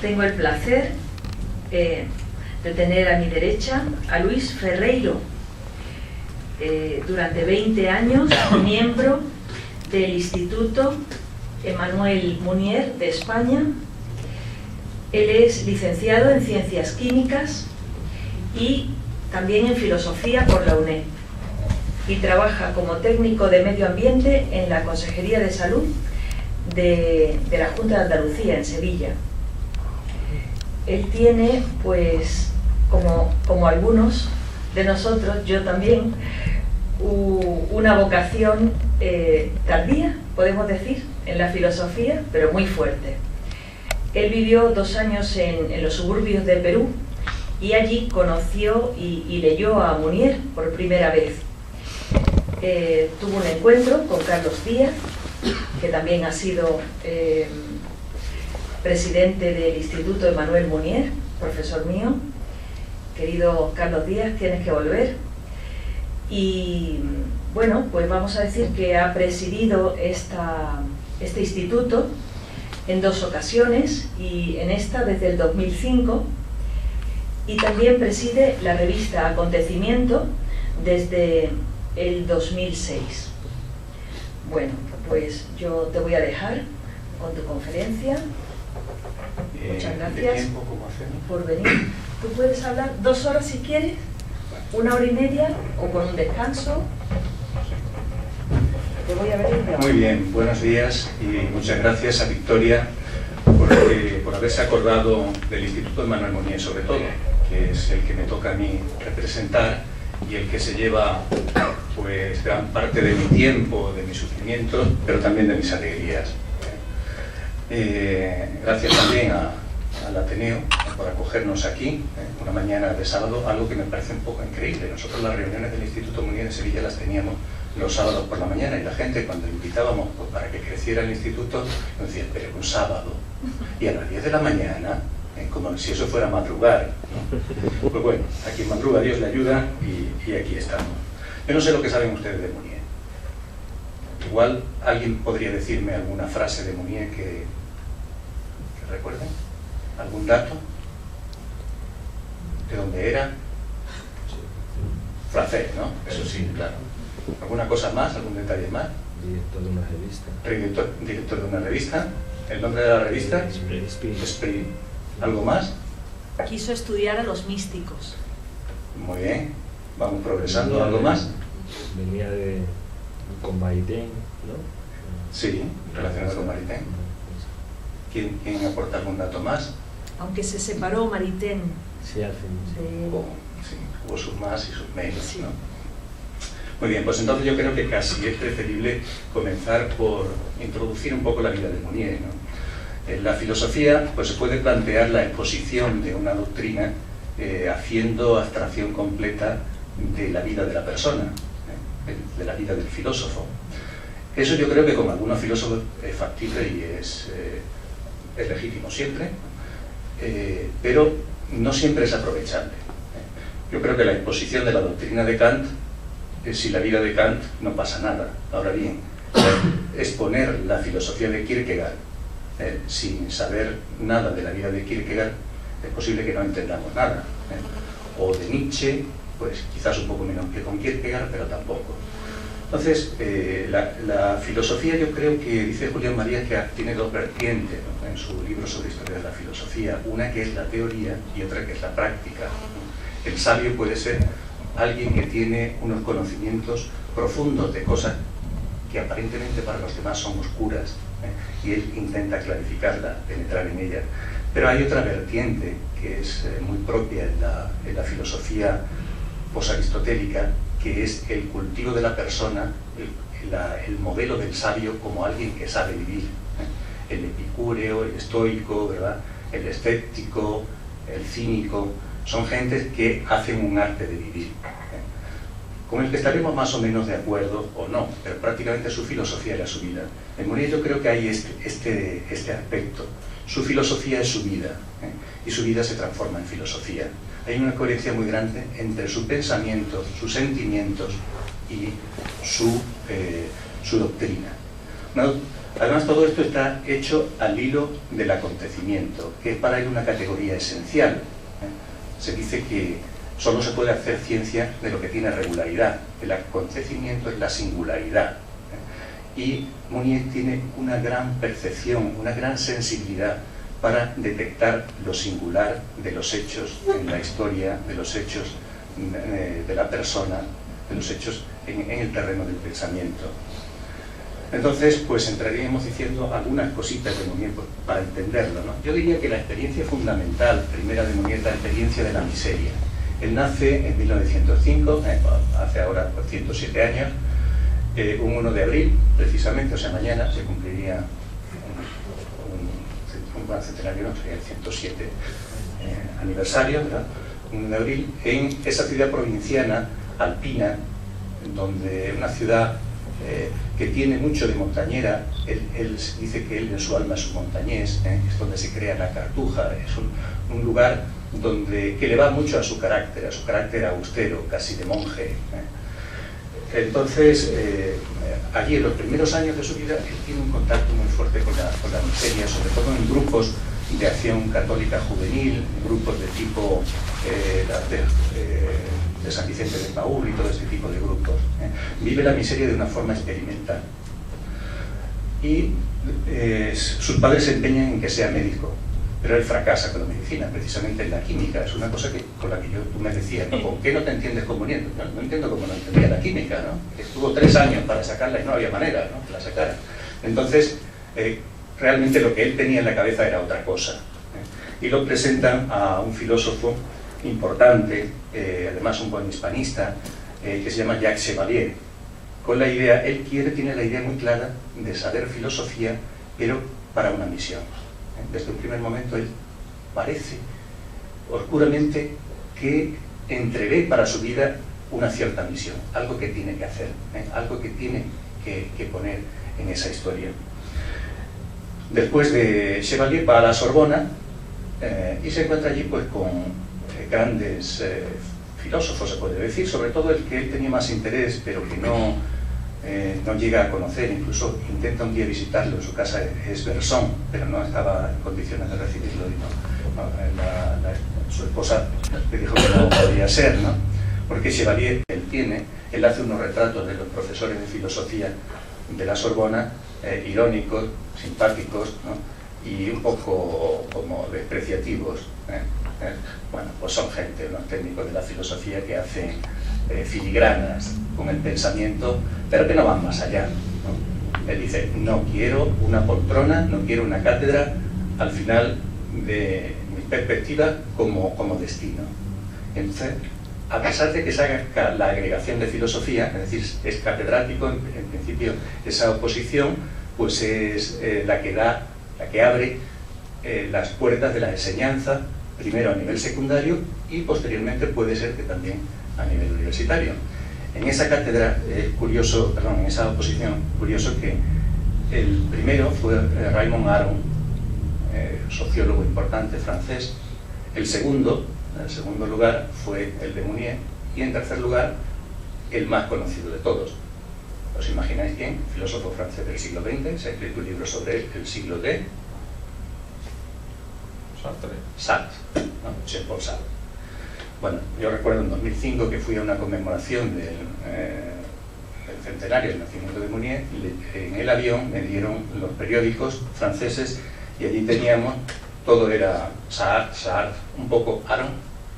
tengo el placer de tener a mi derecha a Luis Ferreiro, durante 20 años miembro del Instituto Emmanuel Munier de España. Él es licenciado en Ciencias Químicas y también en Filosofía por la UNED, y trabaja como técnico de medio ambiente en la Consejería de Salud de la Junta de Andalucía, en Sevilla. Él tiene, pues, como algunos de nosotros, yo también, una vocación tardía, podemos decir, en la filosofía, pero muy fuerte. Él vivió 2 años en los suburbios de Perú y allí conoció y leyó a Munier por primera vez. Tuvo un encuentro con Carlos Díaz, que también ha sido presidente del Instituto Emmanuel Munier, profesor mío. Querido Carlos Díaz, tienes que volver. Y bueno, pues vamos a decir que ha presidido este instituto en 2 ocasiones, y en esta desde el 2005, y también preside la revista Acontecimiento desde el 2006. Bueno, pues yo te voy a dejar con tu conferencia. Muchas gracias por venir. Tú puedes hablar 2 horas si quieres, 1 hora y media, o con un descanso. Te voy a ver. Muy bien, buenos días y muchas gracias a Victoria por haberse acordado del Instituto Emmanuel Munier, sobre todo, que es el que me toca a mí representar y el que se lleva, pues, gran parte de mi tiempo, de mis sufrimientos, pero también de mis alegrías. Gracias también al Ateneo por acogernos aquí, una mañana de sábado, algo que me parece un poco increíble. Nosotros las reuniones del Instituto Munier de Sevilla las teníamos los sábados por la mañana, y la gente, cuando invitábamos, pues, para que creciera el instituto, nos decía, pero un sábado, y a las 10 de la mañana, como si eso fuera madrugar, ¿no? Pues bueno, a quien madruga Dios le ayuda, y aquí estamos. Yo no sé lo que saben ustedes de Munier. Igual alguien podría decirme alguna frase de Munier que recuerden, algún dato, de dónde era. Francés, ¿no? Eso sí, claro. ¿Alguna cosa más? ¿Algún detalle más? Director de una revista. Director de una revista. ¿El nombre de la revista? Esprit. ¿Algo más? Quiso estudiar a los místicos. Muy bien. Vamos progresando. ¿Algo más? Venía con Maritain, ¿no? Sí, relacionado con Maritain. ¿Quién aporta algún dato más? Aunque se separó Maritain. Sí, al fin. Sí, hubo sus más y sus menos, sí, ¿no? Muy bien, pues entonces yo creo que casi es preferible comenzar por introducir un poco la vida de Munier, ¿no? En la filosofía, pues se puede plantear la exposición de una doctrina haciendo abstracción completa de la vida de la persona, de la vida del filósofo. Eso yo creo que con algunos filósofos es factible y es legítimo siempre, pero no siempre es aprovechable. Yo creo que la exposición de la doctrina de Kant, sin la vida de Kant no pasa nada. Ahora bien, exponer la filosofía de Kierkegaard sin saber nada de la vida de Kierkegaard, es posible que no entendamos nada. O de Nietzsche, pues quizás un poco menos que con Kierkegaard, pero tampoco. Entonces, la filosofía, yo creo que dice Julián Marías que tiene 2 vertientes, ¿no? En su libro sobre historia de la filosofía, una que es la teoría y otra que es la práctica. El sabio puede ser alguien que tiene unos conocimientos profundos de cosas que aparentemente para los demás son oscuras, y él intenta clarificarla, penetrar en ella. Pero hay otra vertiente que es muy propia en la filosofía posaristotélica, que es el cultivo de la persona, el modelo del sabio como alguien que sabe vivir. El epicúreo, el estoico, ¿verdad? El escéptico, el cínico, son gentes que hacen un arte de vivir, con el que estaremos más o menos de acuerdo o no, pero prácticamente su filosofía era su vida. En Munier yo creo que hay este aspecto. Su filosofía es su vida, y su vida se transforma en filosofía. Hay una coherencia muy grande entre su pensamiento, sus sentimientos y su doctrina. Además, todo esto está hecho al hilo del acontecimiento, que es para él una categoría esencial. Se dice que solo se puede hacer ciencia de lo que tiene regularidad. El acontecimiento es la singularidad. Y Mounier tiene una gran percepción, una gran sensibilidad para detectar lo singular de los hechos en la historia, de los hechos de la persona, de los hechos en el terreno del pensamiento. Entonces, pues entraríamos diciendo algunas cositas de Mounier para entenderlo, ¿no? Yo diría que la experiencia fundamental, primera de Mounier, es la experiencia de la miseria. Él nace en 1905, hace ahora 107 años, un 1 de abril, precisamente, o sea, mañana se cumpliría un centenario, no, sería el 107 aniversario, ¿verdad? Un 1 de abril, en esa ciudad provinciana, alpina, donde una ciudad que tiene mucho de montañera. Él dice que él en su alma es un montañés, es donde se crea la cartuja, es un lugar que le va mucho a su carácter austero, casi de monje. Entonces, allí en los primeros años de su vida, él tiene un contacto muy fuerte con la miseria, sobre todo en grupos de acción católica juvenil, grupos de tipo de San Vicente de Paúl y todo este tipo de grupos. Vive la miseria de una forma experimental. Y sus padres se empeñan en que sea médico, pero él fracasa con la medicina, precisamente en la química. Es una cosa con la que tú me decías, ¿no? ¿Por qué no te entiendes como Nieto? No entiendo cómo no entendía la química, ¿no? Estuvo 3 años para sacarla y no había manera, ¿no?, que la sacara. Entonces, realmente lo que él tenía en la cabeza era otra cosa. Y lo presentan a un filósofo importante, además un buen hispanista, que se llama Jacques Chevalier, con la idea, tiene la idea muy clara de saber filosofía, pero para una misión. Desde un primer momento él parece oscuramente que entrevé para su vida una cierta misión, algo que tiene que hacer, algo que tiene que poner en esa historia. Después de Chevalier va a la Sorbona y se encuentra allí pues con grandes filósofos, se puede decir, sobre todo el que él tenía más interés, pero que no llega a conocer. Incluso intenta un día visitarlo en su casa, es Bersón, pero no estaba en condiciones de recibirlo. Su esposa le dijo que no podía ser, ¿no? Porque Chevalier, él hace unos retratos de los profesores de filosofía de la Sorbona, irónicos, simpáticos, ¿no?, y un poco como despreciativos. Bueno, pues son gente, unos técnicos de la filosofía que hacen filigranas con el pensamiento, pero que no van más allá, ¿no? Él dice, no quiero una poltrona, no quiero una cátedra al final de mi perspectiva como destino. Entonces, a pesar de que se haga la agregación de filosofía, es decir, es catedrático, en principio esa oposición pues es la que abre las puertas de la enseñanza, primero a nivel secundario y posteriormente puede ser que también a nivel universitario. En esa cátedra, en esa oposición, curioso que el primero fue Raymond Aron, sociólogo importante francés. El segundo lugar fue el de Mounier, y en tercer lugar el más conocido de todos. ¿Os imagináis quién? Filósofo francés del siglo XX, se ha escrito un libro sobre él, el siglo de Sartre, ¿no? Jean-Paul Sartre. Bueno, yo recuerdo en 2005 que fui a una conmemoración del centenario del nacimiento de Mounier, y en el avión me dieron los periódicos franceses y allí teníamos, todo era Sartre, un poco Aron.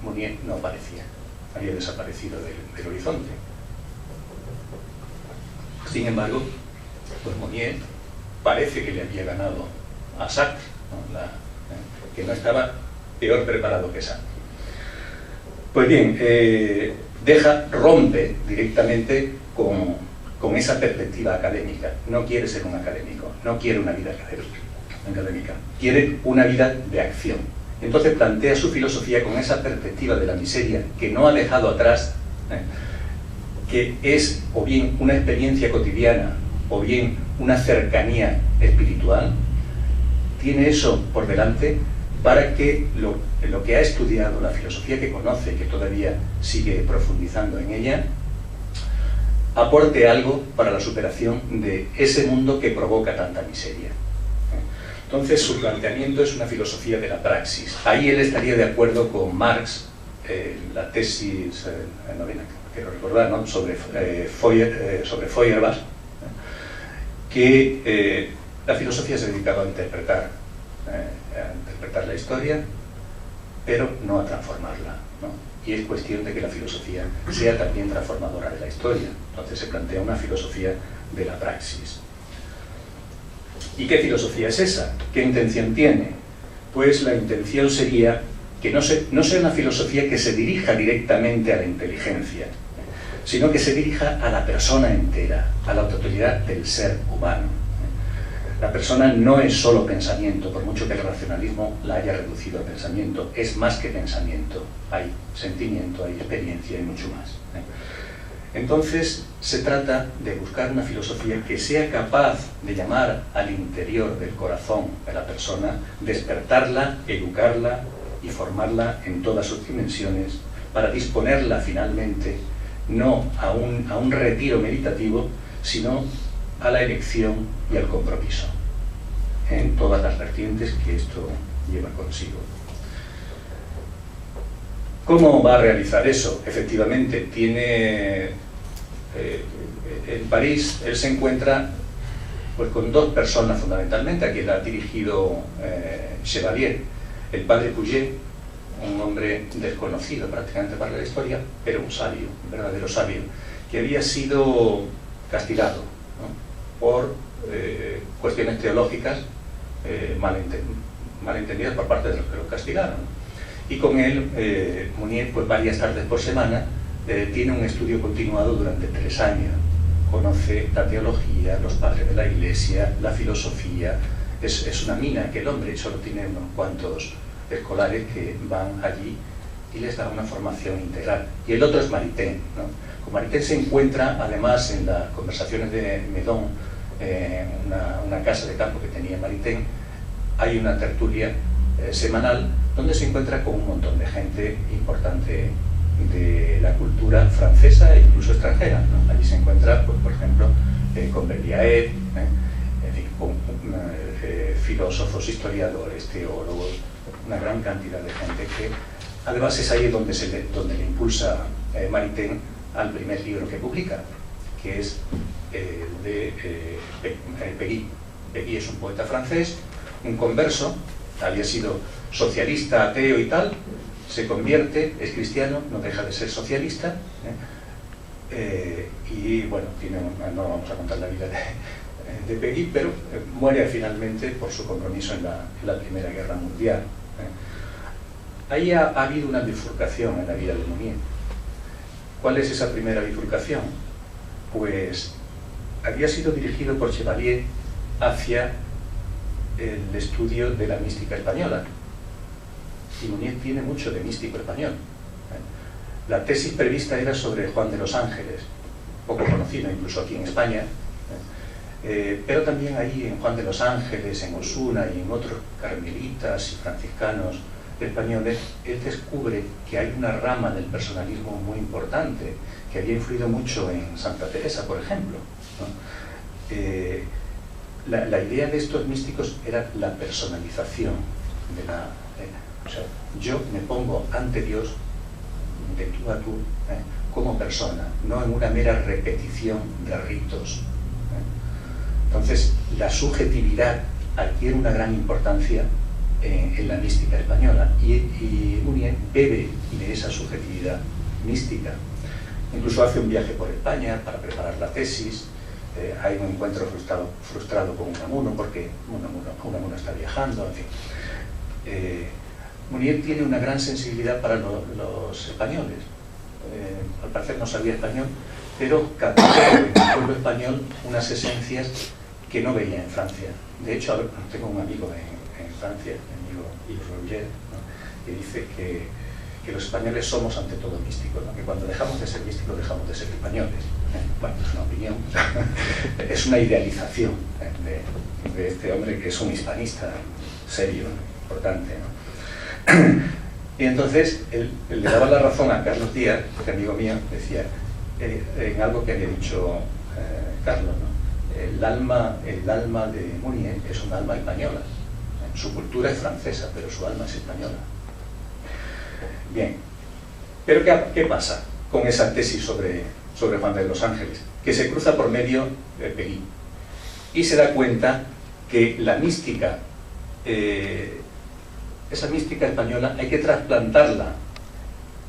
Mounier no aparecía, había desaparecido del horizonte. Sin embargo, pues Mounier parece que le había ganado a Sartre, ¿no? Que no estaba peor preparado que Sartre. Pues bien, rompe directamente con esa perspectiva académica. No quiere ser un académico, no quiere una vida académica, quiere una vida de acción. Entonces plantea su filosofía con esa perspectiva de la miseria que no ha dejado atrás, que es o bien una experiencia cotidiana o bien una cercanía espiritual. Tiene eso por delante para que lo que ha estudiado, la filosofía que conoce, que todavía sigue profundizando en ella, aporte algo para la superación de ese mundo que provoca tanta miseria. Entonces, su planteamiento es una filosofía de la praxis. Ahí él estaría de acuerdo con Marx, la tesis novena, quiero recordar, ¿no?, sobre Feuerbach, que la filosofía se dedicaba a interpretar la historia, pero no a transformarla, ¿no? Y es cuestión de que la filosofía sea también transformadora de la historia. Entonces se plantea una filosofía de la praxis. ¿Y qué filosofía es esa? ¿Qué intención tiene? Pues la intención sería que no sea una filosofía que se dirija directamente a la inteligencia, sino que se dirija a la persona entera, a la totalidad del ser humano. La persona no es solo pensamiento, por mucho que el racionalismo la haya reducido a pensamiento, es más que pensamiento, hay sentimiento, hay experiencia y mucho más. Entonces se trata de buscar una filosofía que sea capaz de llamar al interior del corazón de la persona, despertarla, educarla y formarla en todas sus dimensiones, para disponerla finalmente no a un retiro meditativo, sino a la elección y al compromiso, en todas las vertientes que esto lleva consigo. ¿Cómo va a realizar eso? Efectivamente, en París él se encuentra pues con dos personas fundamentalmente, a quien ha dirigido Chevalier, el padre Puget, un hombre desconocido prácticamente para la historia, pero un sabio, un verdadero sabio, que había sido castigado, ¿no?, por cuestiones teológicas malentendidas por parte de los que lo castigaron. Y con él, Mounier, pues varias tardes por semana, tiene un estudio continuado durante 3 años. Conoce la teología, los padres de la Iglesia, la filosofía. Es una mina que el hombre solo tiene unos cuantos escolares que van allí y les da una formación integral. Y el otro es Maritain, ¿no? Con Maritain se encuentra, además, en las conversaciones de Meudon, una casa de campo que tenía Maritain, hay una tertulia semanal donde se encuentra con un montón de gente importante de la cultura francesa e incluso extranjera, ¿no? Allí se encuentra, pues, por ejemplo, con Berliaet, en fin, con filósofos, historiadores, teólogos, una gran cantidad de gente que además es ahí donde le impulsa Maritain al primer libro que publica, que es el de Péguy. Péguy es un poeta francés, un converso, había sido socialista, ateo y tal, se convierte, es cristiano, no deja de ser socialista, y bueno, no vamos a contar la vida de Péguy, pero muere finalmente por su compromiso en la Primera Guerra Mundial. Ahí ha habido una bifurcación en la vida de Mounier. ¿Cuál es esa primera bifurcación? Pues había sido dirigido por Chevalier hacia el estudio de la mística española. Y Mounier tiene mucho de místico español. La tesis prevista era sobre Juan de los Ángeles, poco conocido incluso aquí en España, pero también ahí en Juan de los Ángeles, en Osuna y en otros carmelitas y franciscanos españoles, él descubre que hay una rama del personalismo muy importante, que había influido mucho en Santa Teresa, por ejemplo, ¿no? La idea de estos místicos era la personalización de la... o sea, yo me pongo ante Dios de tú a tú, como persona, no en una mera repetición de ritos. Entonces, la subjetividad adquiere una gran importancia en la mística española, y Mounier bebe de esa subjetividad mística. Incluso hace un viaje por España para preparar la tesis. Hay un encuentro frustrado con Unamuno, porque Unamuno está viajando, en fin. Mounier tiene una gran sensibilidad para los españoles. Al parecer no sabía español, pero captó en el pueblo español unas esencias que no veía en Francia. De hecho, tengo un amigo en Francia, mi amigo Yves Roger, ¿no?, que dice que los españoles somos ante todo místicos, ¿no?, que cuando dejamos de ser místicos dejamos de ser españoles. Bueno, es una opinión, es una idealización de este hombre que es un hispanista serio, importante, ¿no? Y entonces él le daba la razón a Carlos Díaz, este amigo mío, decía: en algo que había dicho Carlos, ¿no? El alma de Mounier es un alma española. Su cultura es francesa, pero su alma es española. Bien, pero ¿qué pasa con esa tesis sobre Juan de los Ángeles? Que se cruza por medio de Peguy y se da cuenta que la mística, esa mística española, hay que trasplantarla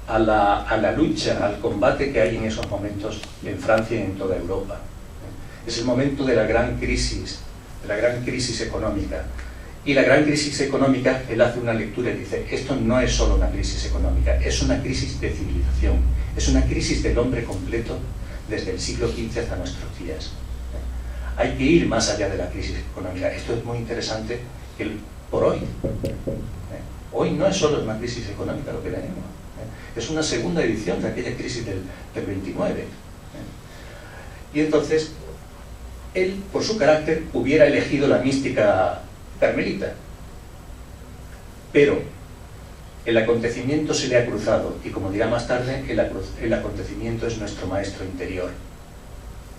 a la lucha, al combate que hay en esos momentos en Francia y en toda Europa. Es el momento de la gran crisis económica. Y la gran crisis económica, él hace una lectura y dice, esto no es solo una crisis económica, es una crisis de civilización, es una crisis del hombre completo desde el siglo XV hasta nuestros días. Hay que ir más allá de la crisis económica. Esto es muy interesante por hoy. Hoy no es solo una crisis económica lo que tenemos. Es una segunda edición de aquella crisis del 29. Y entonces, él, por su carácter, hubiera elegido la mística carmelita. Pero el acontecimiento se le ha cruzado, y como dirá más tarde, el acontecimiento es nuestro maestro interior.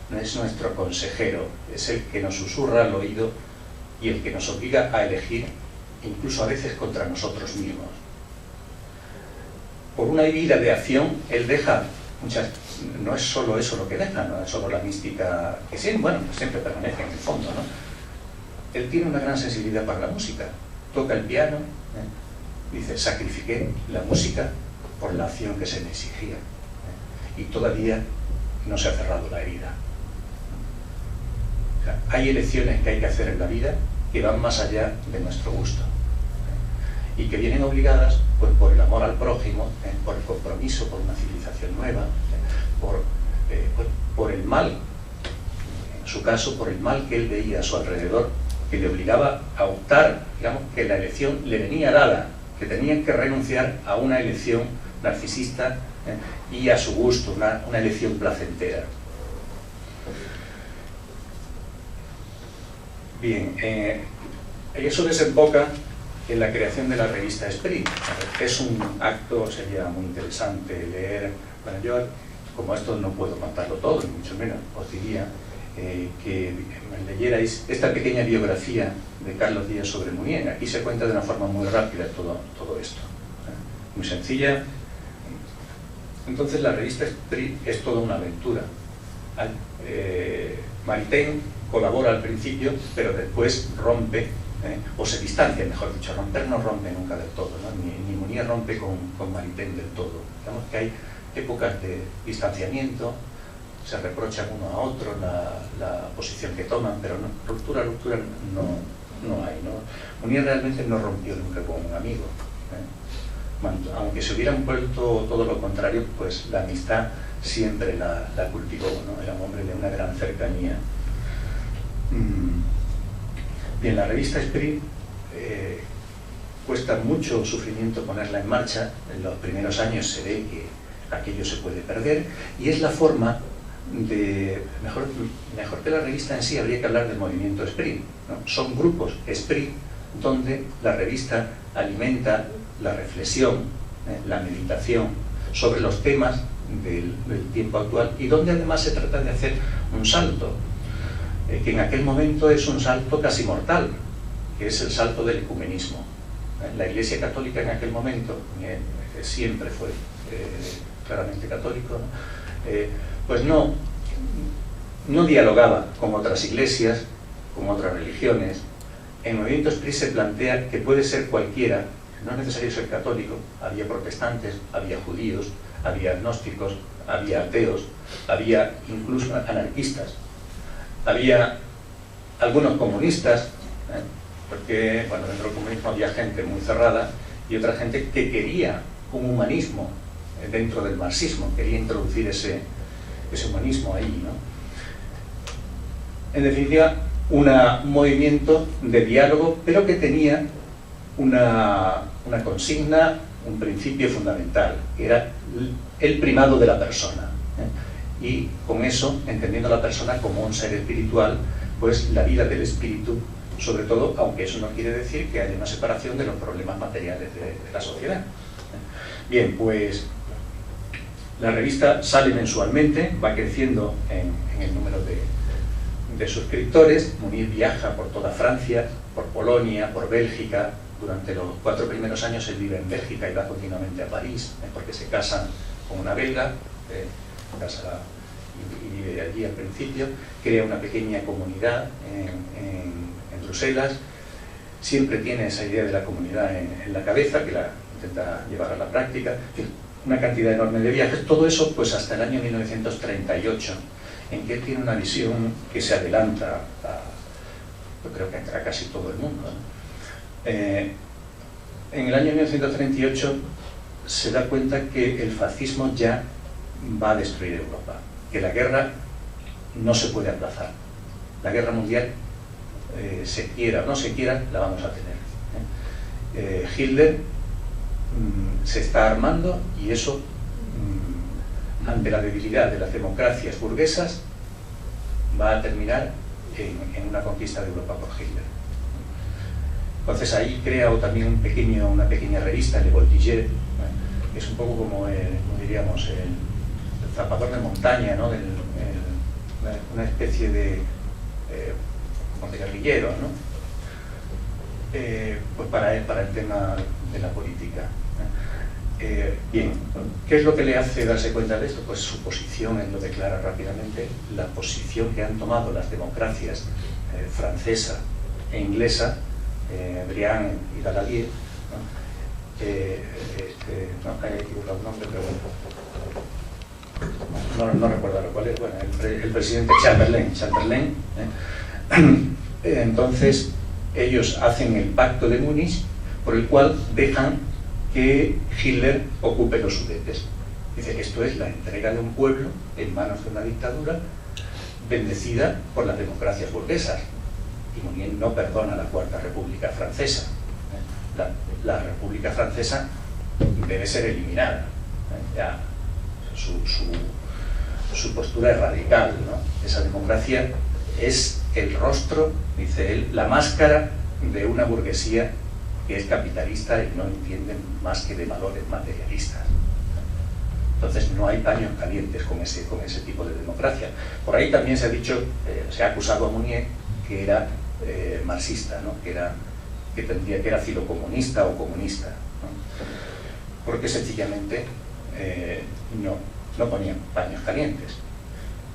No es nuestro consejero, es el que nos susurra al oído y el que nos obliga a elegir, incluso a veces contra nosotros mismos. Por una vida de acción, él deja no es solo eso lo que deja, no es solo la mística, que siempre permanece en el fondo, ¿no? Él tiene una gran sensibilidad para la música, toca el piano, dice, sacrifiqué la música por la acción que se me exigía, y todavía no se ha cerrado la herida. O sea, hay elecciones que hay que hacer en la vida que van más allá de nuestro gusto, y que vienen obligadas pues, por el amor al prójimo, por el compromiso, por una civilización nueva, por el mal, en su caso, por el mal que él veía a su alrededor, que le obligaba a optar, digamos, que la elección le venía dada, que tenía que renunciar a una elección narcisista y a su gusto, una elección placentera. Bien, eso desemboca en la creación de la revista Esprit. Es un acto, sería muy interesante leer. Bueno, yo, como esto no puedo contarlo todo, ni mucho menos, os diría que leyerais esta pequeña biografía de Carlos Díaz sobre Mounier. Aquí se cuenta de una forma muy rápida todo esto, muy sencilla. Entonces la revista Esprit es toda una aventura. Maritain colabora al principio, pero después rompe, o se distancia, mejor dicho. Romper no rompe nunca del todo, ¿no? Ni Mounier rompe con Maritain del todo. Digamos que hay épocas de distanciamiento, se reprochan uno a otro la posición que toman, pero no, ruptura no hay, ¿no? Mounier realmente no rompió nunca con un amigo, aunque se hubieran vuelto todo lo contrario, pues la amistad siempre la cultivó, ¿no? Era un hombre de una gran cercanía. Bien, la revista Esprit cuesta mucho sufrimiento ponerla en marcha. En los primeros años se ve que aquello se puede perder, y es la forma de, mejor que la revista en sí, habría que hablar del movimiento Esprit, ¿no? Son grupos Esprit donde la revista alimenta la reflexión, la meditación sobre los temas del tiempo actual, y donde además se trata de hacer un salto, que en aquel momento es un salto casi mortal, que es el salto del ecumenismo. La Iglesia Católica en aquel momento, siempre fue claramente católico, ¿no? Pues no dialogaba con otras iglesias, con otras religiones. En el movimiento Esprit se plantea que puede ser cualquiera, no es necesario ser católico. Había protestantes, había judíos, había agnósticos, había ateos, había incluso anarquistas, había algunos comunistas, porque bueno, dentro del comunismo había gente muy cerrada y otra gente que quería un humanismo dentro del marxismo, quería introducir ese humanismo ahí, ¿no? En definitiva, un movimiento de diálogo, pero que tenía una consigna, un principio fundamental, que era el primado de la persona, y con eso, entendiendo a la persona como un ser espiritual, pues la vida del espíritu, sobre todo, aunque eso no quiere decir que haya una separación de los problemas materiales de la sociedad. Bien, pues La revista sale mensualmente, va creciendo en el número de suscriptores. Munir viaja por toda Francia, por Polonia, por Bélgica. Durante los 4 primeros años él vive en Bélgica y va continuamente a París, porque se casa con una belga, y vive allí al principio. Crea una pequeña comunidad en Bruselas. Siempre tiene esa idea de la comunidad en la cabeza, que la intenta llevar a la práctica. En fin, una cantidad enorme de viajes. Todo eso pues hasta el año 1938, en que él tiene una visión que se adelanta yo creo que a casi todo el mundo, ¿no? En el año 1938 se da cuenta que el fascismo ya va a destruir Europa, que la guerra no se puede aplazar. La guerra mundial, se quiera o no se quiera, la vamos a tener. Hitler se está armando, y eso, ante la debilidad de las democracias burguesas, va a terminar en una conquista de Europa por Hitler. Entonces ahí crea también una pequeña revista, Le Voltigeur, que es un poco como diríamos, el zapador de montaña, ¿no? Una especie de guerrilleros, ¿no? Pues para el tema de la política. Bien, ¿qué es lo que le hace darse cuenta de esto? Pues su posición, él lo declara rápidamente, la posición que han tomado las democracias francesa e inglesa, Briand y Daladier, ¿no? No, he equivocado el nombre, pero no recuerdo cuál es. Bueno, el presidente Chamberlain. Entonces, ellos hacen el pacto de Múnich, por el cual dejan que Hitler ocupe los Sudetes. Dice, esto es la entrega de un pueblo en manos de una dictadura bendecida por las democracias burguesas. Y Mounier no perdona la Cuarta República Francesa. La República Francesa debe ser eliminada. Ya, su postura es radical, ¿no? Esa democracia es el rostro, dice él, la máscara de una burguesía que es capitalista y no entiende más que de valores materialistas. Entonces no hay paños calientes con ese tipo de democracia. Por ahí también se ha dicho, se ha acusado a Mounier que era marxista, ¿no? que era filocomunista o comunista, ¿no? Porque sencillamente no ponían paños calientes.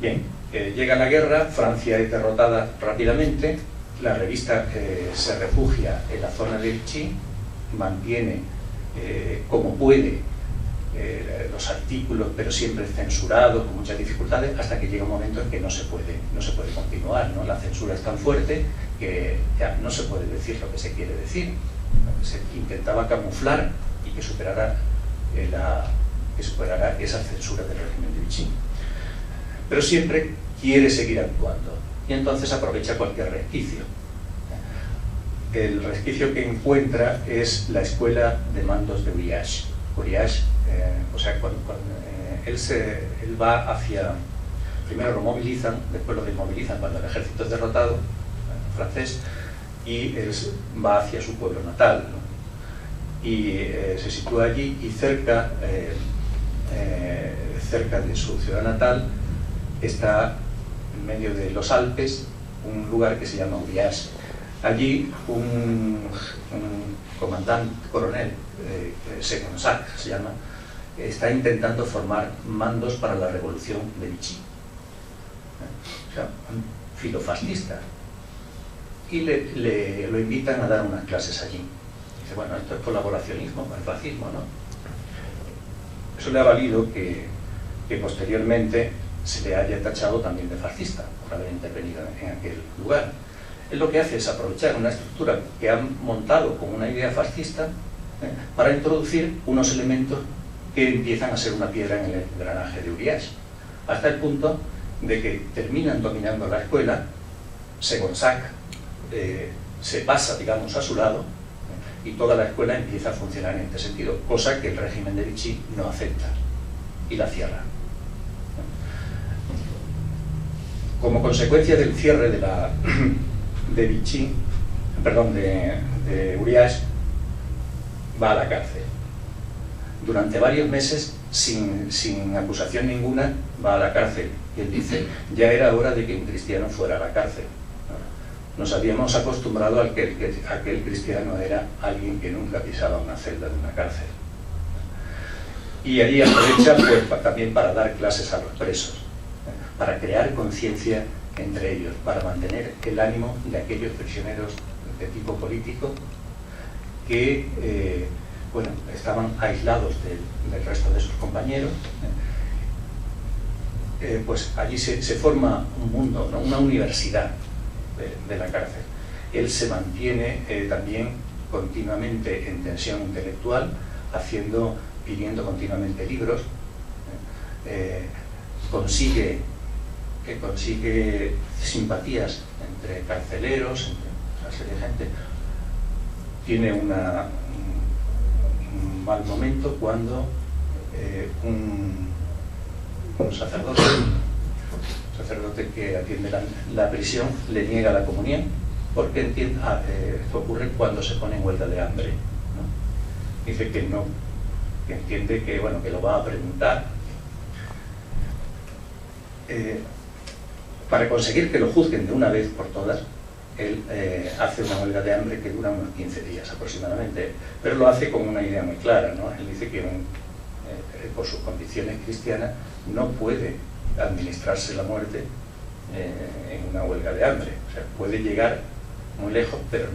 Bien, llega la guerra, Francia es derrotada rápidamente, la revista se refugia en la zona de Vichy, mantiene como puede los artículos, pero siempre censurados, con muchas dificultades, hasta que llega un momento en que no se puede continuar, ¿no? La censura es tan fuerte que ya no se puede decir lo que se quiere decir. Se intentaba camuflar y que superara esa censura del régimen de Vichy. Pero siempre quiere seguir actuando, y entonces aprovecha cualquier resquicio. El resquicio que encuentra es la escuela de mandos de Uriage. O sea, cuando él va hacia... Primero lo movilizan, después lo desmovilizan cuando el ejército es derrotado, francés, y él va hacia su pueblo natal, ¿no? Y se sitúa allí, y cerca de su ciudad natal está, en medio de los Alpes, un lugar que se llama Uriage. Allí un comandante, coronel, Segonzac se llama, está intentando formar mandos para la revolución de Vichy. O sea, un filofascista. Y lo invitan a dar unas clases allí. Dice, bueno, esto es colaboracionismo con el fascismo, ¿no? Eso le ha valido que posteriormente se le haya tachado también de fascista por haber intervenido en aquel lugar. Él lo que hace es aprovechar una estructura que han montado con una idea fascista para introducir unos elementos que empiezan a ser una piedra en el engranaje de Uriage, hasta el punto de que terminan dominando la escuela. Segonzac se pasa, digamos, a su lado, y toda la escuela empieza a funcionar en este sentido, cosa que el régimen de Vichy no acepta y la cierra. Como consecuencia del cierre de Vichy, perdón, de Uriage, va a la cárcel. durante varios meses, sin acusación ninguna, va a la cárcel. Y él dice, ya era hora de que un cristiano fuera a la cárcel. Nos habíamos acostumbrado a que aquel cristiano era alguien que nunca pisaba una celda de una cárcel. Y allí aprovecha pues, también para dar clases a los presos, para crear conciencia entre ellos, para mantener el ánimo de aquellos prisioneros de tipo político que bueno, estaban aislados del resto de sus compañeros. Pues allí se forma un mundo, ¿no? Una universidad de la cárcel. Él se mantiene también continuamente en tensión intelectual, pidiendo continuamente libros, consigue simpatías entre carceleros, entre una serie de gente. Tiene un mal momento cuando un sacerdote que atiende la prisión le niega la comunión, porque esto ocurre cuando se pone en huelga de hambre, ¿no? Dice que no, que entiende que, bueno, que lo va a preguntar. Para conseguir que lo juzguen de una vez por todas, él hace una huelga de hambre que dura unos 15 días aproximadamente, pero lo hace con una idea muy clara, ¿no? Él dice que por sus condiciones cristianas no puede administrarse la muerte en una huelga de hambre. O sea, puede llegar muy lejos, pero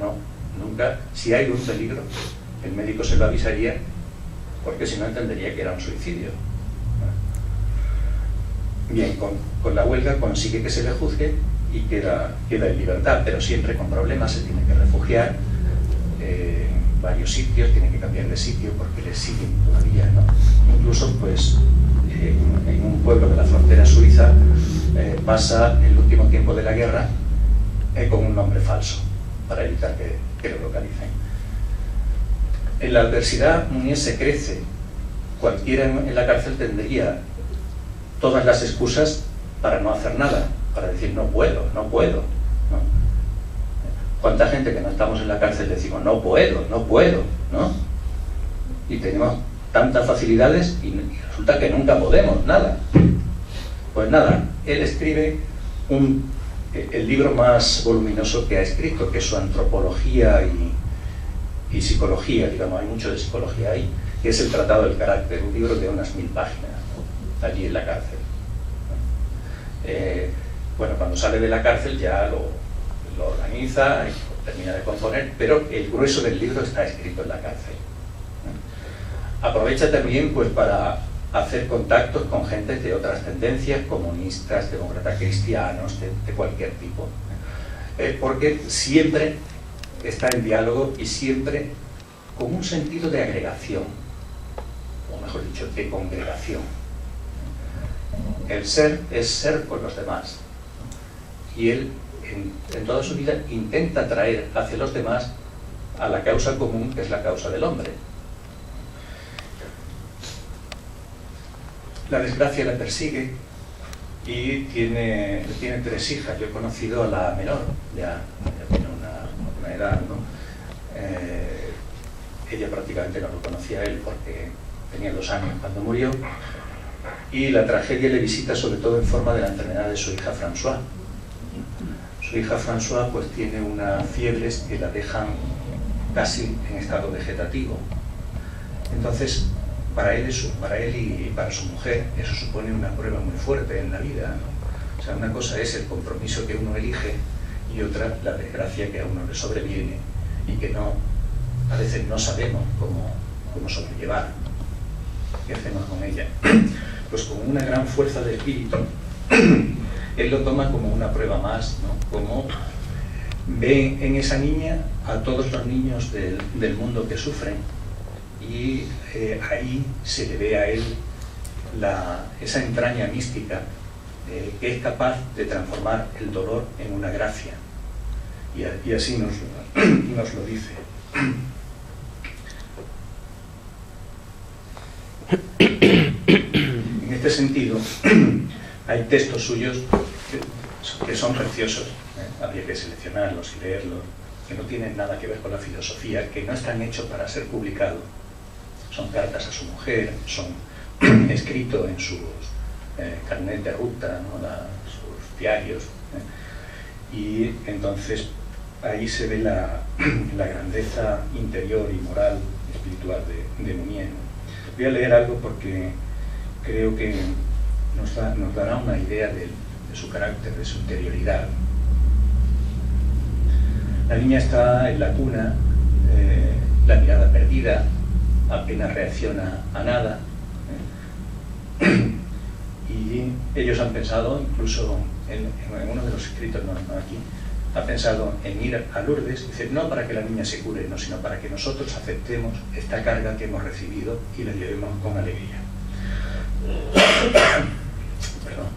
nunca, si hay un peligro, el médico se lo avisaría, porque si no entendería que era un suicidio. Bien, con la huelga consigue que se le juzgue y queda en libertad, pero siempre con problemas. Se tiene que refugiar en varios sitios, tiene que cambiar de sitio porque le siguen todavía, ¿no? Incluso pues en un pueblo de la frontera suiza pasa el último tiempo de la guerra con un nombre falso para evitar que lo localicen. En la adversidad Munier se crece. Cualquiera en la cárcel tendría todas las excusas para no hacer nada, para decir no puedo, ¿no? ¿Cuánta gente que no estamos en la cárcel decimos no puedo, ¿no? Y tenemos tantas facilidades y resulta que nunca podemos, nada. Pues nada, él escribe el libro más voluminoso que ha escrito, que es su Antropología y Psicología, digamos, hay mucho de psicología ahí, que es el Tratado del Carácter, un libro de unas 1000 páginas, ¿no? Allí en la cárcel. Bueno, cuando sale de la cárcel ya lo organiza y termina de componer, pero el grueso del libro está escrito en la cárcel. Aprovecha también pues para hacer contactos con gente de otras tendencias, comunistas, demócratas cristianos, de cualquier tipo, porque siempre está en diálogo y siempre con un sentido de agregación, o mejor dicho, de congregación. El ser es ser con los demás, y él en toda su vida intenta traer hacia los demás a la causa común, que es la causa del hombre. La desgracia la persigue y tiene 3 hijas. Yo he conocido a la menor, ya tiene una edad, ¿no? Ella prácticamente no lo conocía a él porque tenía 2 años cuando murió, y la tragedia le visita sobre todo en forma de la enfermedad de su hija François. Su hija François pues tiene unas fiebres que la dejan casi en estado vegetativo. Entonces, para él y para su mujer, eso supone una prueba muy fuerte en la vida, ¿no? O sea, una cosa es el compromiso que uno elige y otra la desgracia que a uno le sobreviene y que a veces no sabemos cómo sobrellevar. ¿Qué hacemos con ella? Pues con una gran fuerza de espíritu, él lo toma como una prueba más, ¿no? Como ve en esa niña a todos los niños del mundo que sufren, y ahí se le ve a él esa entraña mística que es capaz de transformar el dolor en una gracia, y así nos lo dice. En este sentido, hay textos suyos que son preciosos, habría que seleccionarlos y leerlos, que no tienen nada que ver con la filosofía, que no están hechos para ser publicados, son cartas a su mujer, son escritos en sus carnet de ruta, ¿no? Sus diarios. Y entonces ahí se ve la grandeza interior y moral, espiritual de Mounier. Voy a leer algo porque creo que nos dará una idea de su carácter, de su interioridad. La niña está en la cuna, la mirada perdida, apenas reacciona a nada. Y ellos han pensado, incluso en uno de los escritos, no aquí, ha pensado en ir a Lourdes, dice, no para que la niña se cure, no, sino para que nosotros aceptemos esta carga que hemos recibido y la llevemos con alegría. Perdón.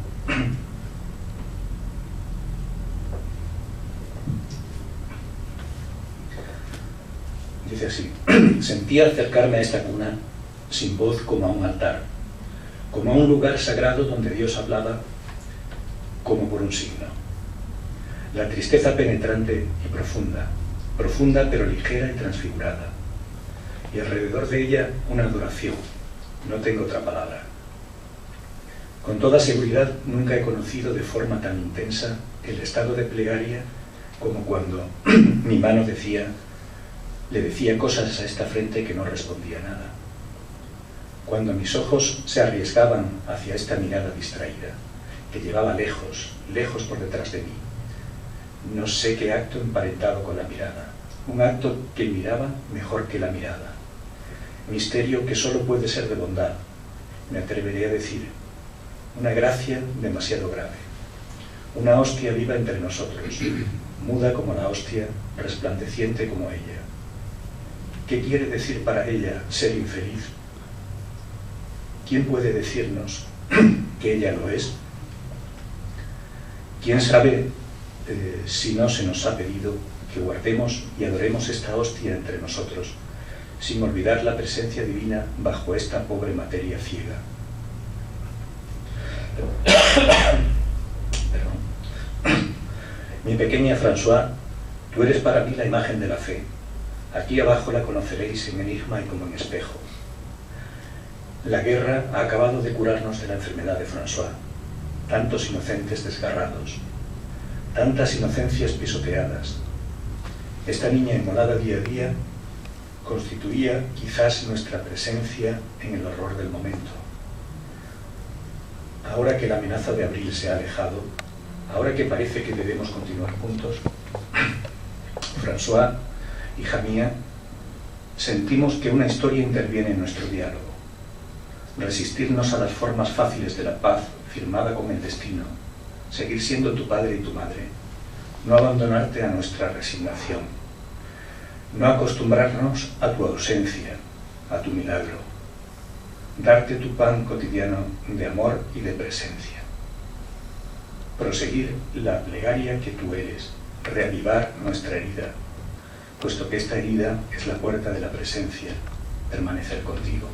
Dice así, sentía acercarme a esta cuna sin voz como a un altar, como a un lugar sagrado donde Dios hablaba como por un signo. La tristeza penetrante y profunda, profunda pero ligera y transfigurada, y alrededor de ella una adoración, no tengo otra palabra. Con toda seguridad nunca he conocido de forma tan intensa el estado de plegaria como cuando mi mano le decía cosas a esta frente que no respondía nada. Cuando mis ojos se arriesgaban hacia esta mirada distraída, que llevaba lejos, lejos por detrás de mí. No sé qué acto emparentado con la mirada, un acto que miraba mejor que la mirada. Misterio que solo puede ser de bondad, me atrevería a decir, una gracia demasiado grave. Una hostia viva entre nosotros, muda como la hostia, resplandeciente como ella. ¿Qué quiere decir para ella ser infeliz? ¿Quién puede decirnos que ella lo es? ¿Quién sabe si no se nos ha pedido que guardemos y adoremos esta hostia entre nosotros, sin olvidar la presencia divina bajo esta pobre materia ciega? Mi pequeña François, tú eres para mí la imagen de la fe. Aquí abajo la conoceréis en enigma y como en espejo. La guerra ha acabado de curarnos de la enfermedad de François. Tantos inocentes desgarrados, tantas inocencias pisoteadas. Esta niña inmolada día a día constituía quizás nuestra presencia en el horror del momento. Ahora que la amenaza de abril se ha alejado, ahora que parece que debemos continuar juntos, François, hija mía, sentimos que una historia interviene en nuestro diálogo. Resistirnos a las formas fáciles de la paz firmada con el destino, seguir siendo tu padre y tu madre, no abandonarte a nuestra resignación, no acostumbrarnos a tu ausencia, a tu milagro, darte tu pan cotidiano de amor y de presencia, proseguir la plegaria que tú eres, reavivar nuestra herida, puesto que esta herida es la puerta de la presencia, permanecer contigo.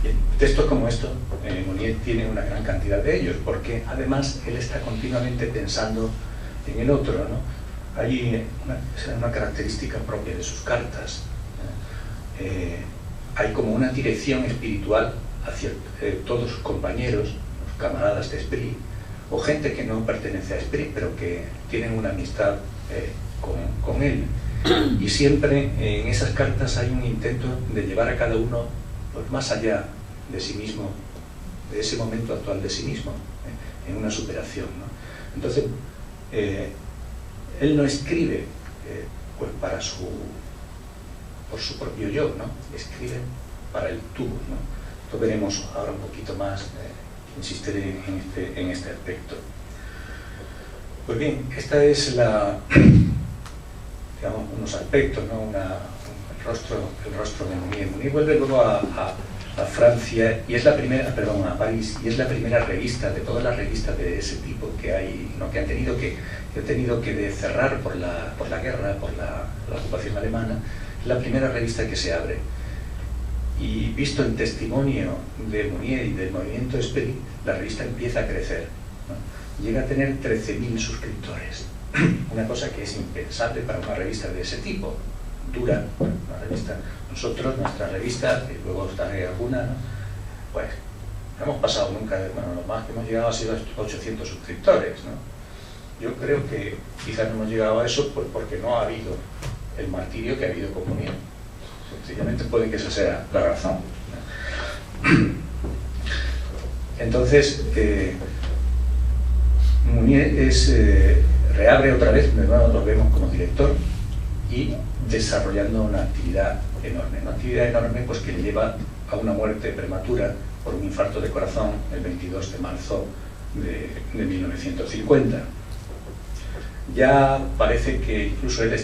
Bien, textos como esto, Mounier tiene una gran cantidad de ellos, porque además él está continuamente pensando en el otro, ¿no? Hay una característica propia de sus cartas. Hay como una dirección espiritual hacia todos sus compañeros, los camaradas de Esprit, o gente que no pertenece a Esprit, pero que tienen una amistad con él. Y siempre en esas cartas hay un intento de llevar a cada uno pues, más allá de sí mismo, de ese momento actual de sí mismo, en una superación, ¿no? Entonces, él no escribe pues por su propio yo, ¿no? Escribe para el tú, ¿no? Esto veremos ahora un poquito más, insistiré en este aspecto. Pues bien, esta es digamos, unos aspectos, ¿no? El rostro de Mounier. Mounier vuelve luego a Francia y es la primera, a París, y es la primera revista de todas las revistas de ese tipo que hay, ¿no? que han tenido que cerrar por la guerra, por la ocupación alemana. Es la primera revista que se abre. Y visto en testimonio de Mounier y del movimiento Esprit, la revista empieza a crecer, ¿no? Llega a tener 13.000 suscriptores, una cosa que es impensable para una revista de ese tipo, dura, una revista. Nosotros, nuestra revista, y luego os daré alguna, ¿no? Pues no hemos pasado nunca, bueno, lo más que hemos llegado ha sido 800 suscriptores, ¿no? Yo creo que quizás no hemos llegado a eso pues porque no ha habido el martirio que ha habido con Munier. Sencillamente puede que esa sea la razón. Entonces, Munier reabre otra vez, de nuevo lo vemos como director y desarrollando una actividad enorme, pues que le lleva a una muerte prematura por un infarto de corazón el 22 de marzo de 1950. Ya parece que incluso él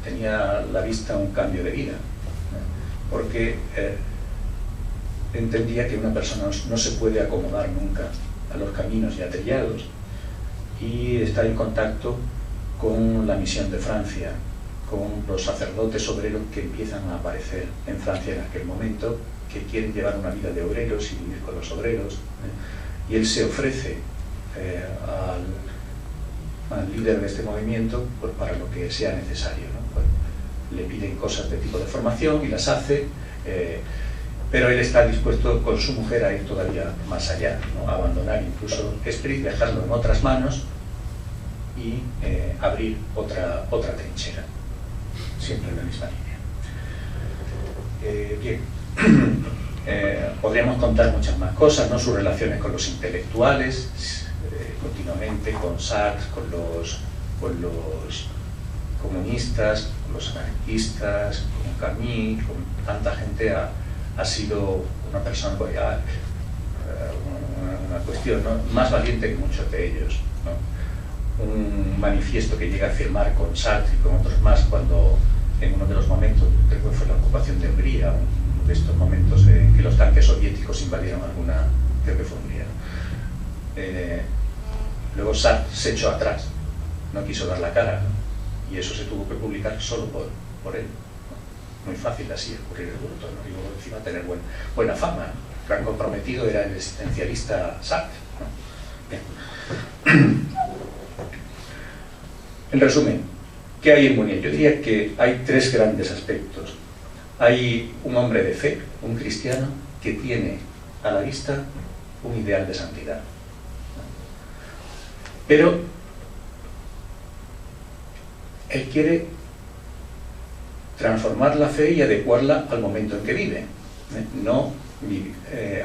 tenía a la vista un cambio de vida, porque entendía que una persona no se puede acomodar nunca a los caminos ya trillados, y está en contacto con la misión de Francia, con los sacerdotes obreros que empiezan a aparecer en Francia en aquel momento, que quieren llevar una vida de obreros y vivir con los obreros, y él se ofrece al líder de este movimiento pues, para lo que sea necesario, ¿no? Pues, le piden cosas de tipo de formación y las hace, pero él está dispuesto con su mujer a ir todavía más allá, ¿no? A abandonar incluso Esprit, dejarlo en otras manos y abrir otra trinchera, siempre en la misma línea. Bien, podríamos contar muchas más cosas, ¿no? Sus relaciones con los intelectuales, continuamente con Sartre, con los comunistas, con los anarquistas, con Camus, con tanta gente ha sido una persona, una cuestión, ¿no? Más valiente que muchos de ellos, ¿no? Un manifiesto que llega a firmar con Sartre y con otros más cuando en uno de los momentos, creo que fue la ocupación de Hungría, uno de estos momentos en que los tanques soviéticos invadieron creo que fue Hungría, ¿no? Luego Sartre se echó atrás, no quiso dar la cara, ¿no? Y eso se tuvo que publicar solo por él, ¿no? Muy fácil así escurrir el bulto, ¿no? Y luego encima tener buena fama, ¿no? Gran comprometido era el existencialista Sartre, ¿no? Bien. En resumen, ¿qué hay en Munier? Yo diría que hay tres grandes aspectos. Hay un hombre de fe, un cristiano, que tiene a la vista un ideal de santidad. Pero él quiere transformar la fe y adecuarla al momento en que vive.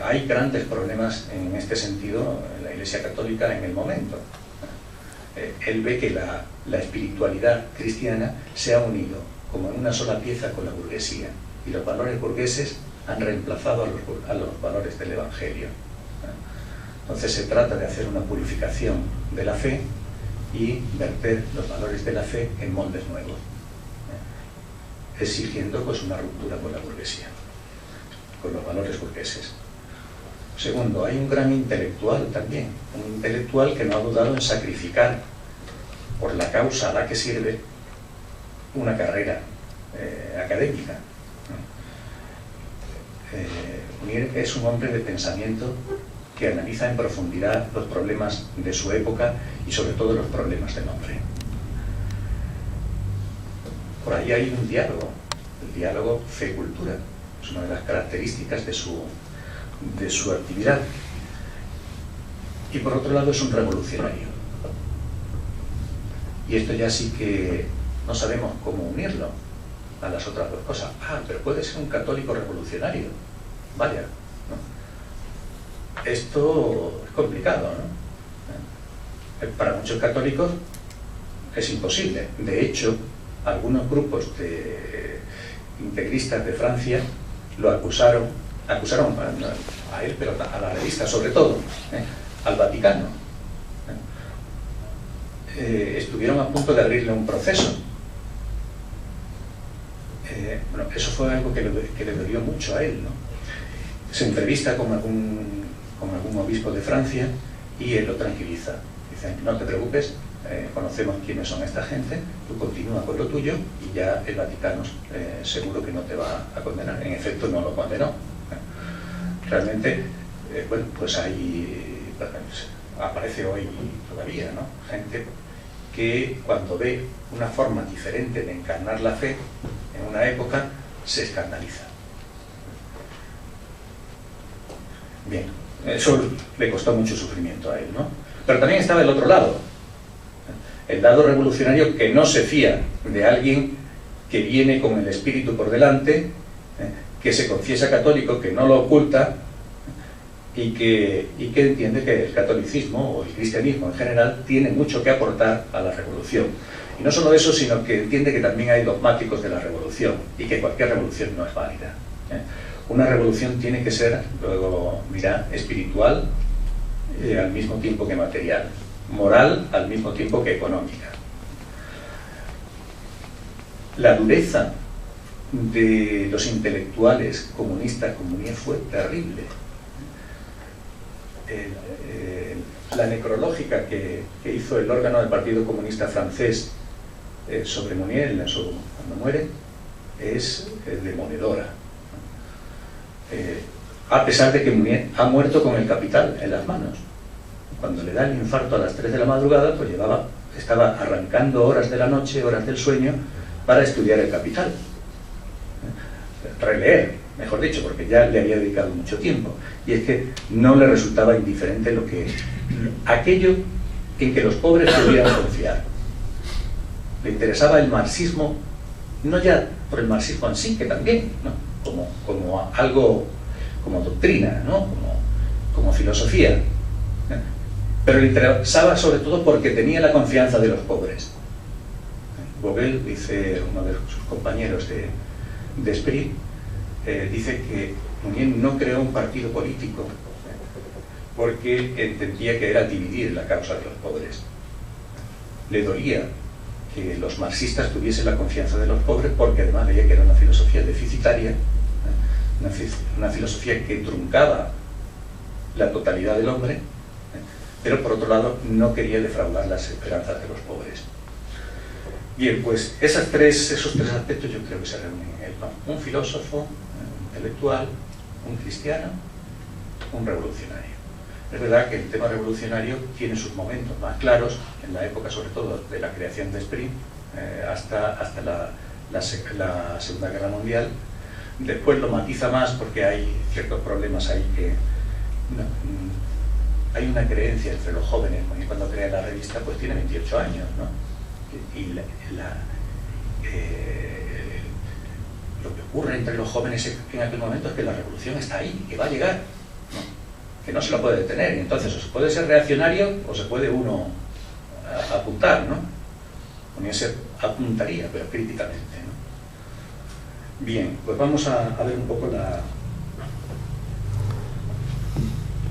Hay grandes problemas en este sentido en la Iglesia Católica en el momento. Él ve que la espiritualidad cristiana se ha unido como en una sola pieza con la burguesía, y los valores burgueses han reemplazado a los valores del Evangelio. Entonces se trata de hacer una purificación de la fe y verter los valores de la fe en moldes nuevos, exigiendo pues una ruptura con la burguesía, con los valores burgueses. Segundo, hay un gran intelectual también, un intelectual que no ha dudado en sacrificar por la causa a la que sirve una carrera académica. Munier es un hombre de pensamiento que analiza en profundidad los problemas de su época y sobre todo los problemas del hombre. Por ahí hay un diálogo, el diálogo fe-cultura, es una de las características de su actividad. Y por otro lado es un revolucionario. Y esto ya sí que no sabemos cómo unirlo a las otras dos cosas. Pero puede ser un católico revolucionario. Vaya, ¿no? Esto es complicado, ¿no? Para muchos católicos es imposible. De hecho, algunos grupos de integristas de Francia lo acusaron a él, pero a la revista sobre todo, al Vaticano. Estuvieron a punto de abrirle un proceso. Bueno, eso fue algo que le dolió mucho a él, ¿no? Se entrevista con algún obispo de Francia y él lo tranquiliza. Dice, no te preocupes, conocemos quiénes son esta gente, tú continúa con lo tuyo y ya el Vaticano seguro que no te va a condenar. En efecto, no lo condenó. Realmente, bueno, pues ahí aparece hoy todavía, ¿no? Gente que cuando ve una forma diferente de encarnar la fe en una época, se escandaliza. Bien, eso le costó mucho sufrimiento a él, ¿no? Pero también estaba el otro lado, el lado revolucionario que no se fía de alguien que viene con el espíritu por delante, que se confiesa católico, que no lo oculta, y que entiende que el catolicismo o el cristianismo en general tiene mucho que aportar a la revolución. Y no solo eso, sino que entiende que también hay dogmáticos de la revolución y que cualquier revolución no es válida. Una revolución tiene que ser, luego dirá, espiritual al mismo tiempo que material, moral al mismo tiempo que económica. La dureza de los intelectuales comunistas con Mounier fue terrible. La necrológica que hizo el órgano del Partido Comunista francés sobre Mounier cuando muere es demoledora. A pesar de que Mounier ha muerto con el Capital en las manos. Cuando le da el infarto a las 3 de la madrugada, pues estaba arrancando horas de la noche, horas del sueño, para estudiar el Capital. Releer, mejor dicho, porque ya le había dedicado mucho tiempo. Y es que no le resultaba indiferente aquello en que los pobres podían confiar. Le interesaba el marxismo, no ya por el marxismo en sí, que también, ¿no? como algo, como doctrina, ¿no? como filosofía, pero le interesaba sobre todo porque tenía la confianza de los pobres. Vogel, dice uno de sus compañeros de Esprit, dice que Mounier no creó un partido político porque entendía que era dividir la causa de los pobres. Le dolía que los marxistas tuviesen la confianza de los pobres porque además veía que era una filosofía deficitaria, una filosofía que truncaba la totalidad del hombre, pero por otro lado no quería defraudar las esperanzas de los pobres. Bien, pues esos tres aspectos yo creo que se reúnen en él, ¿no? Un filósofo, un intelectual, un cristiano, un revolucionario. Es verdad que el tema revolucionario tiene sus momentos más claros en la época, sobre todo, de la creación de Esprit hasta la Segunda Guerra Mundial. Después lo matiza más porque hay ciertos problemas ahí que... hay una creencia entre los jóvenes, porque cuando crea la revista pues tiene 28 años, ¿no? Y lo que ocurre entre los jóvenes en aquel momento es que la revolución está ahí, que va a llegar, ¿no? Que no se la puede detener, y entonces o se puede ser reaccionario o se puede uno apuntar, ¿no? Mounier se apuntaría, pero críticamente, ¿no? Bien, pues vamos a ver un poco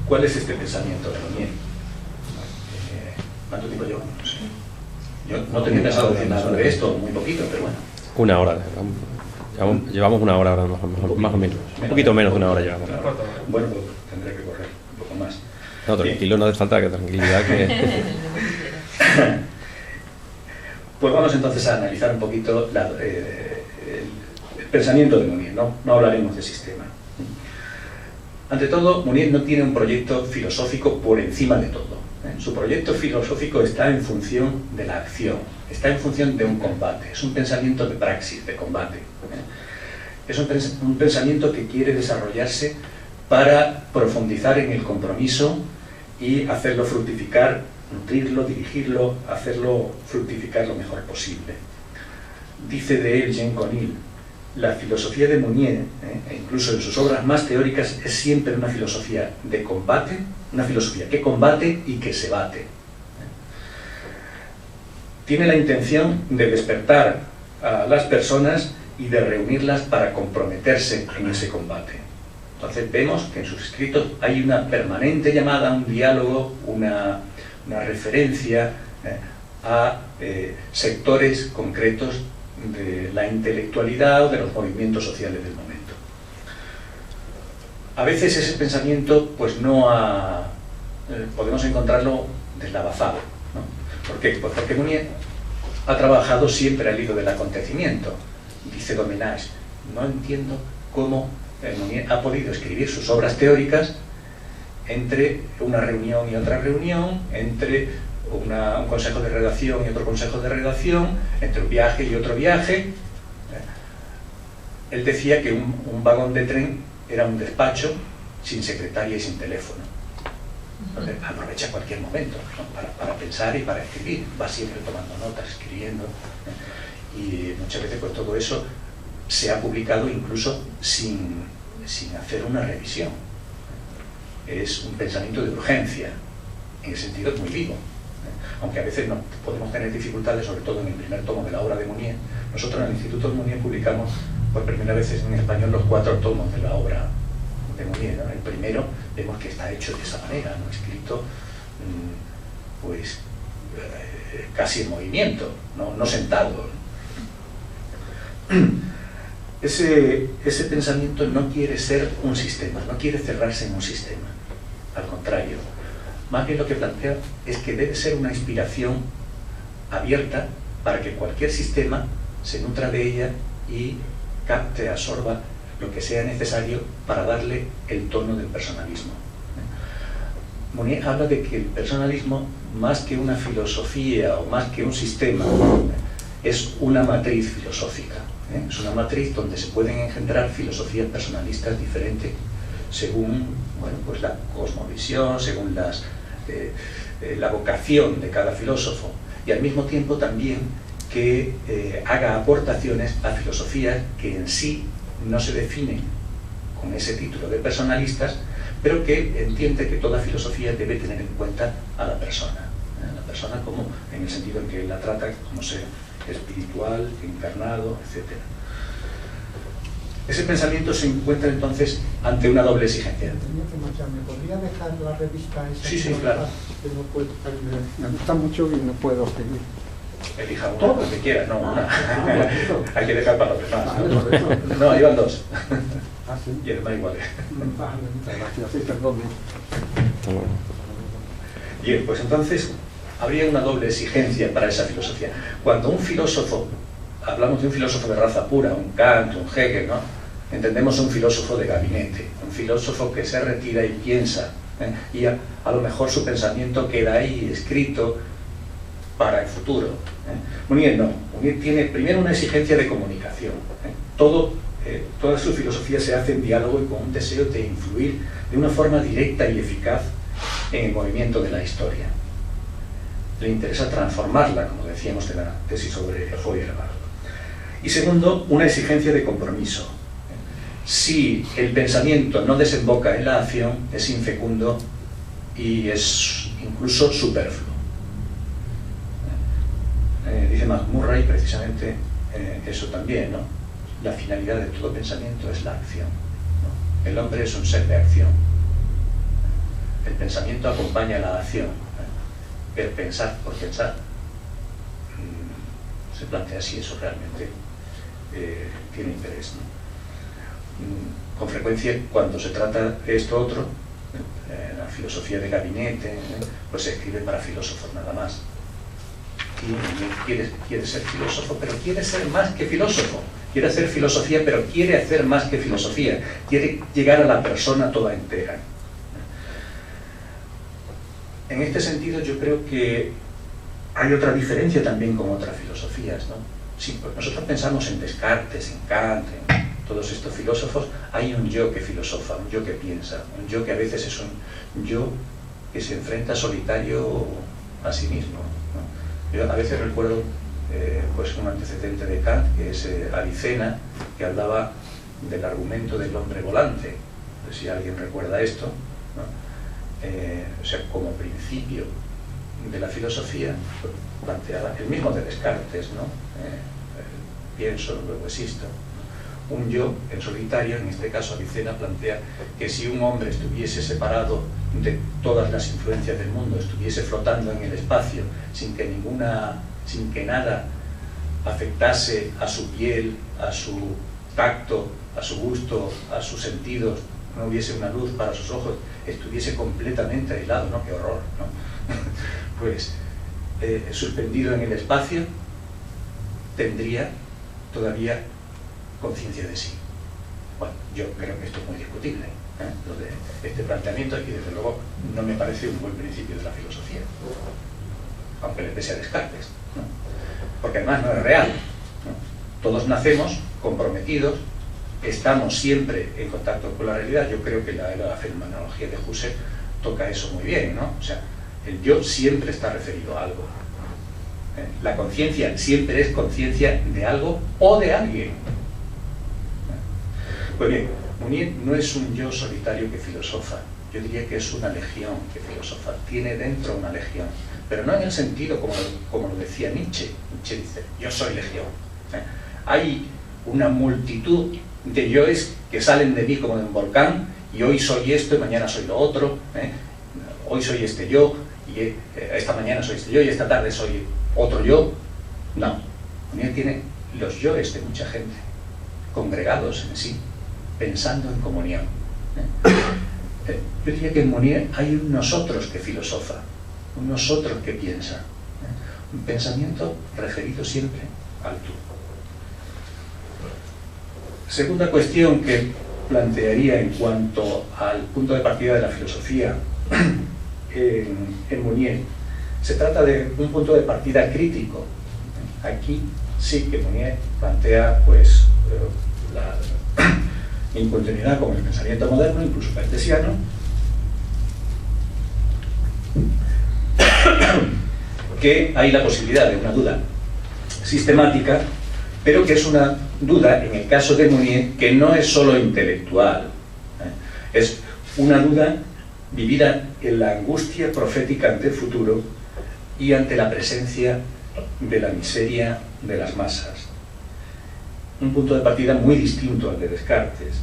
¿cuál es este pensamiento de Mounier? ¿Cuánto tiempo llevamos? No sé. Yo no tenía pensado decir nada sobre esto, muy poquito, pero bueno. Una hora. Llevamos una hora ahora, más o menos. Un poquito menos de una hora llevamos. Bueno, pues tendré que correr un poco más. No, tranquilo, no hace falta que tranquilidad. Pues vamos entonces a analizar un poquito el pensamiento de Mounier, no hablaremos de sistema. Ante todo, Mounier no tiene un proyecto filosófico por encima de todo. Su proyecto filosófico está en función de la acción, está en función de un combate, es un pensamiento de praxis, de combate. Es un pensamiento que quiere desarrollarse para profundizar en el compromiso y hacerlo fructificar, nutrirlo, dirigirlo, hacerlo fructificar lo mejor posible. Dice de él Jean Conil: la filosofía de Mounier, e incluso en sus obras más teóricas, es siempre una filosofía de combate, una filosofía que combate y que se bate. Tiene la intención de despertar a las personas y de reunirlas para comprometerse en ese combate. Entonces vemos que en sus escritos hay una permanente llamada, un diálogo, una referencia a sectores concretos de la intelectualidad o de los movimientos sociales del momento. A veces ese pensamiento pues podemos encontrarlo deslavazado, ¿no? ¿Por qué? Pues porque Mounier ha trabajado siempre al hilo del acontecimiento. Dice Domenech: no entiendo cómo Mounier ha podido escribir sus obras teóricas entre una reunión y otra reunión, entre un consejo de redacción y otro consejo de redacción, entre un viaje y otro viaje. Él decía que un vagón de tren era un despacho sin secretaria y sin teléfono. Entonces, aprovecha cualquier momento, ¿no? para pensar y para escribir. Va siempre tomando notas, escribiendo. Y muchas veces pues todo eso se ha publicado incluso sin hacer una revisión. Es un pensamiento de urgencia, en el sentido muy vivo. Aunque a veces no podemos tener dificultades, sobre todo en el primer tomo de la obra de Mounier. Nosotros en el Instituto de Mounier publicamos por primera vez en español los 4 tomos de la obra de Mounier, ¿no? El primero vemos que está hecho de esa manera, ¿no? Escrito pues casi en movimiento, no sentado. Ese pensamiento no quiere ser un sistema, no quiere cerrarse en un sistema. Al contrario, más bien lo que plantea es que debe ser una inspiración abierta para que cualquier sistema se nutra de ella y capte, absorba lo que sea necesario para darle el tono del personalismo. Mounier habla de que el personalismo, más que una filosofía o más que un sistema, es una matriz filosófica. Es una matriz donde se pueden engendrar filosofías personalistas diferentes según pues la cosmovisión, según la vocación de cada filósofo, y al mismo tiempo también que haga aportaciones a filosofías que en sí no se definen con ese título de personalistas, pero que entiende que toda filosofía debe tener en cuenta a la persona como en el sentido en que él la trata como ser espiritual, encarnado, etc. Ese pensamiento se encuentra entonces ante una doble exigencia. ¿Me podría dejar la revista esa? Sí, claro. Que no puedo, me gusta mucho y no puedo seguir. Elija uno, lo que quiera, no una. Hay que dejar para los demás. No, iban 2. ¿Ah, sí? Y el más igual. Vale, muchas gracias. Sí, perdón. Bien, pues entonces habría una doble exigencia para esa filosofía. Cuando un filósofo, hablamos de un filósofo de raza pura, un Kant, un Hegel, ¿no? Entendemos un filósofo de gabinete, un filósofo que se retira y piensa, y a lo mejor su pensamiento queda ahí escrito para el futuro. Mounier no. Mounier tiene primero una exigencia de comunicación. Toda su filosofía se hace en diálogo y con un deseo de influir de una forma directa y eficaz en el movimiento de la historia. Le interesa transformarla, como decíamos de la tesis sobre Feuerbach. Y segundo, una exigencia de compromiso. Si el pensamiento no desemboca en la acción, es infecundo y es incluso superfluo. Dice McMurray precisamente eso también, ¿no? La finalidad de todo pensamiento es la acción, ¿no? El hombre es un ser de acción. El pensamiento acompaña la acción. Pero pensar por pensar, se plantea si eso realmente tiene interés, ¿no? Con frecuencia, cuando se trata de esto otro, la filosofía de gabinete, pues se escribe para filósofos nada más. Y quiere ser filósofo, pero quiere ser más que filósofo. Quiere hacer filosofía, pero quiere hacer más que filosofía. Quiere llegar a la persona toda entera. En este sentido, yo creo que hay otra diferencia también con otras filosofías, ¿no? Sí, pues nosotros pensamos en Descartes, en Kant, en todos estos filósofos. Hay un yo que filosofa, un yo que piensa, un yo que a veces es un yo que se enfrenta solitario a sí mismo, ¿no? Yo a veces recuerdo pues un antecedente de Kant, que es Avicena, que hablaba del argumento del hombre volante. Pues si alguien recuerda esto, ¿no? O sea, como principio de la filosofía, planteaba el mismo de Descartes, ¿no? Pienso, luego existo. Un yo en solitario, en este caso Avicena plantea que si un hombre estuviese separado de todas las influencias del mundo, estuviese flotando en el espacio sin que nada afectase a su piel, a su tacto, a su gusto, a sus sentidos, no hubiese una luz para sus ojos, estuviese completamente aislado, ¿no? ¡Qué horror!, ¿no? Pues suspendido en el espacio, tendría todavía conciencia de sí. Bueno, yo creo que esto es muy discutible, lo de este planteamiento, y desde luego no me parece un buen principio de la filosofía. aunque le pese a Descartes, ¿no? Porque además no es real, ¿no? Todos nacemos comprometidos, estamos siempre en contacto con la realidad. Yo creo que la fenomenología de Husserl toca eso muy bien, ¿no? O sea, el yo siempre está referido a algo. La conciencia siempre es conciencia de algo o de alguien. Pues bien, Mounier no es un yo solitario que filosofa, yo diría que es una legión que filosofa, tiene dentro una legión, pero no en el sentido como lo decía Nietzsche. Nietzsche dice, yo soy legión. Hay una multitud de yoes que salen de mí como de un volcán, y hoy soy esto y mañana soy lo otro, hoy soy este yo, y esta mañana soy este yo, y esta tarde soy otro yo. No, Mounier tiene los yoes de mucha gente, congregados en sí, pensando en comunión. Yo diría que en Mounier hay un nosotros que filosofa, un nosotros que piensa, un pensamiento referido siempre al tú. Segunda cuestión que plantearía en cuanto al punto de partida de la filosofía en Mounier, se trata de un punto de partida crítico. Aquí sí que Mounier plantea pues la incontinuidad con el pensamiento moderno, incluso cartesiano, que hay la posibilidad de una duda sistemática, pero que es una duda, en el caso de Mounier, que no es solo intelectual, es una duda vivida en la angustia profética ante el futuro y ante la presencia de la miseria de las masas. Un punto de partida muy distinto al de Descartes.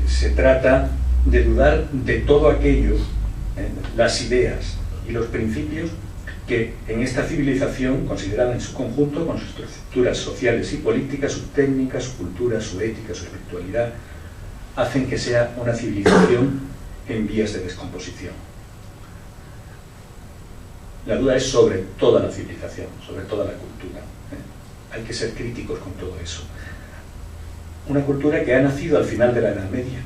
Se trata de dudar de todo aquello, las ideas y los principios que en esta civilización, considerada en su conjunto, con sus estructuras sociales y políticas, su técnica, su cultura, su ética, su espiritualidad, hacen que sea una civilización en vías de descomposición. La duda es sobre toda la civilización, sobre toda la cultura. Hay que ser críticos con todo eso. Una cultura que ha nacido al final de la Edad Media,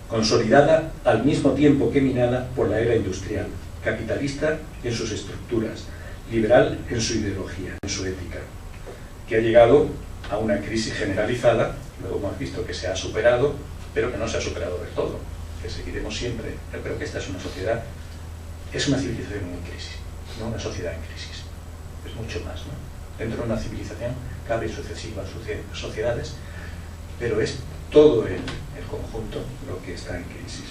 consolidada al mismo tiempo que minada por la era industrial, capitalista en sus estructuras, liberal en su ideología, en su ética, que ha llegado a una crisis generalizada. Luego hemos visto que se ha superado, pero que no se ha superado del todo, que seguiremos siempre. Yo creo que esta es una sociedad, es una civilización en crisis, no una sociedad en crisis, es mucho más, ¿no? Dentro de una civilización cabe sucesivas sociedades, pero es todo el conjunto lo que está en crisis.